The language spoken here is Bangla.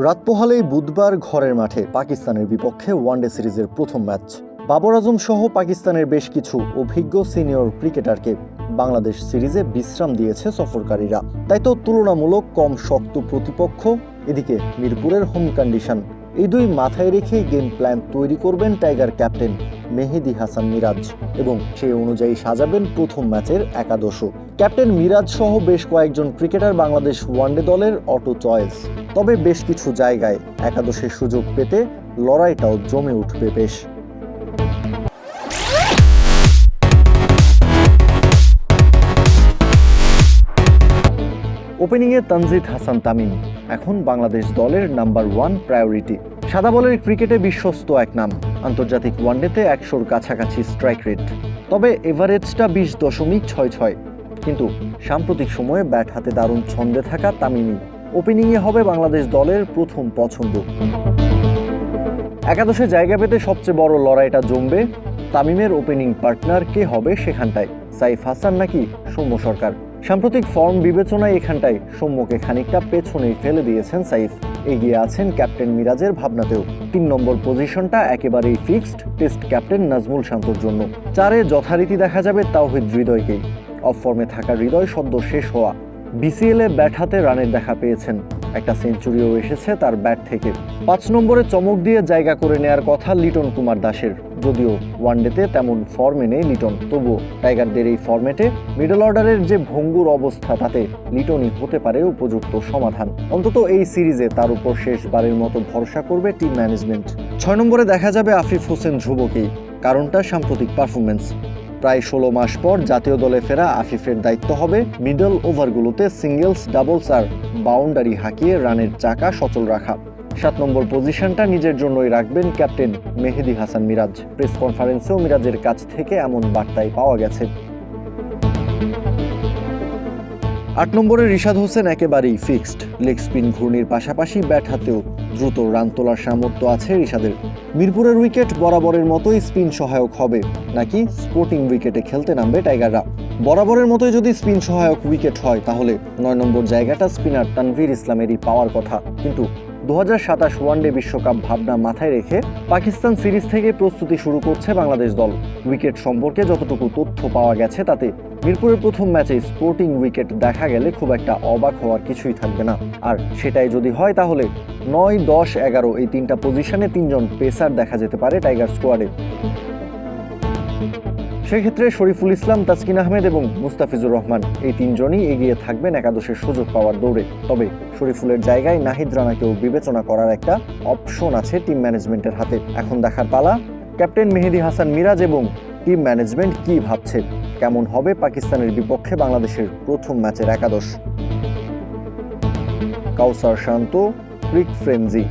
রাত পোহালেই বুধবার ঘরের মাঠে পাকিস্তানের বিপক্ষে ওয়ানডে সিরিজের প্রথম ম্যাচ। বাবর আজম সহ পাকিস্তানের বেশ কিছু অভিজ্ঞ সিনিয়র ক্রিকেটারকে বাংলাদেশ সিরিজে বিশ্রাম দিয়েছে সফরকারীরা। তাই তো তুলনামূলক কম শক্ত প্রতিপক্ষ, এদিকে মিরপুরের হোম কন্ডিশন, এই দুই মাথায় রেখে গেম প্ল্যান তৈরি করবেন টাইগার ক্যাপ্টেন মেহেদী হাসান মিরাজ এবং সেই অনুযায়ী সাজাবেন প্রথম ম্যাচের একাদশও। ক্যাপ্টেন মিরাজ সহ বেশ কয়েকজন ক্রিকেটার বাংলাদেশ ওয়ানডে দলের অটো চয়েস। তবে বেশ কিছু জায়গায় একাদশের সুযোগ পেতে লড়াইটাও জমে উঠবে বেশ। ওপেনিংয়ে তানজিদ হাসান তামিম এখন বাংলাদেশ দলের নাম্বার 1 প্রায়োরিটি। সাদা বলের ক্রিকেটে বিশ্বস্ত এক নাম, আন্তর্জাতিক ওয়ানডেতে 100-র কাছাকাছি স্ট্রাইক রেট, তবে এভারেজটা 20.66। কিন্তু সাম্প্রতিক সময়ে ব্যাট হাতে দারুণ ছন্দে থাকা তামিমই ওপেনিংয়ে হবে বাংলাদেশ দলের প্রথম পছন্দ। একাদশে জায়গা পেতে সবচেয়ে বড় লড়াইটা জমবে তামিমের ওপেনিং পার্টনার কে হবে সেখানটায়, সাইফ হাসান নাকি সৌম্য সরকার। সাম্প্রতিক ফর্ম বিবেচনায় এখানটায় সৌম্যকে খানিকটা পেছনেই ফেলে দিয়েছেন সাইফ, এগিয়ে আছেন ক্যাপ্টেন মিরাজের ভাবনাতেও। 3 নম্বর পজিশনটা একেবারেই ফিক্সড টেস্ট ক্যাপ্টেন নাজমুল শান্তর জন্য। 4-এ যথারীতি দেখা যাবে তাওহিদ হৃদয়কেই। অফ ফর্মে থাকা হৃদয় সদ্য শেষ হওয়া বিসিএলে ব্যাট হাতে রানের দেখা পেয়েছেন, একটা সেঞ্চুরিও এসেছে তার ব্যাট থেকে। 5 নম্বরে চমক দিয়ে জায়গা করে নেয়ার কথা লিটন কুমার দাসের, যদিও ওয়ানডেতে তেমন ফর্মে নেই লিটন, তবুও টাইগারদের এই ফর্মেটে মিডল অর্ডারের যে ভঙ্গুর অবস্থা তাতে লিটনই হতে পারে উপযুক্ত সমাধান। অন্তত এই সিরিজে তার উপর শেষবারের মতো ভরসা করবে টিম ম্যানেজমেন্ট। 6 নম্বরে দেখা যাবে আফিফ হোসেন ধ্রুবকেই, কারণটা সাম্প্রতিক পারফরমেন্স। প্রায় 16 মাস পর জাতীয় দলে ফেরা আফিফের দায়িত্ব হবে মিডল ওভারগুলোতে সিঙ্গেলস, ডাবলস আর বাউন্ডারি হাঁকিয়ে রানের চাকা সচল রাখা। 7 নম্বর পজিশনটা নিজের জন্যই রাখবেন ক্যাপ্টেন মেহেদী হাসান মিরাজ। প্রেস কনফারেন্সেও মিরাজের কাছ থেকে এমন বার্তাই পাওয়া গেছে। 8 নম্বরে রিশাদ হোসেন একেবারেই ফিক্সড। লেগ স্পিন ঘূর্ণির পাশাপাশি ব্যাট হাতেও দ্রুত রান তোলার সামর্থ্য আছে রিশাদের। মিরপুরের উইকেট বরাবরের মতোই স্পিন সহায়ক হবে নাকি স্পোর্টিং উইকেটে খেলতে নামবে টাইগাররা? বরাবরের মতোই যদি স্পিন সহায়ক উইকেট হয় তাহলে 9 নম্বর জায়গাটা স্পিনার তানভীর ইসলামেরই পাওয়ার কথা। কিন্তু 2027 ওয়ানডে বিশ্বকাপ ভাবনা মাথায় রেখে পাকিস্তান সিরিজ থেকে প্রস্তুতি শুরু করছে বাংলাদেশ দল। উইকেট সম্পর্কে যতটুকু তথ্য পাওয়া গেছে তাতে মিরপুরের প্রথম ম্যাচে স্পোর্টিং উইকেট দেখা গেলে খুব একটা অবাক হওয়ার কিছুই থাকবে না। আর সেটাই যদি হয় তাহলে 9, 10, 11 এই 3টা পজিশনে 3 জন পেসার দেখা যেতে পারে টাইগার স্কোয়াডে। সেক্ষেত্রে শরীফুল ইসলাম, তাসকিন আহমেদ এবং মুস্তাফিজুর রহমান এই 3 জনই এগিয়ে থাকবেন একাদশের সুযোগ পাওয়ার দৌড়ে। তবে শরীফুলের জায়গায় নাহিদ রানাকেও বিবেচনা করার একটা অপশন আছে টিম ম্যানেজমেন্টের হাতে। এখন দেখার পালা ক্যাপ্টেন মেহেদী হাসান মিরাজ এবং টিম ম্যানেজমেন্ট কি ভাবছে, কেমন হবে পাকিস্তানের বিপক্ষে বাংলাদেশের প্রথম ম্যাচের একাদশ। কাউসার শান্ত, ক্রিক ফ্রেমজি।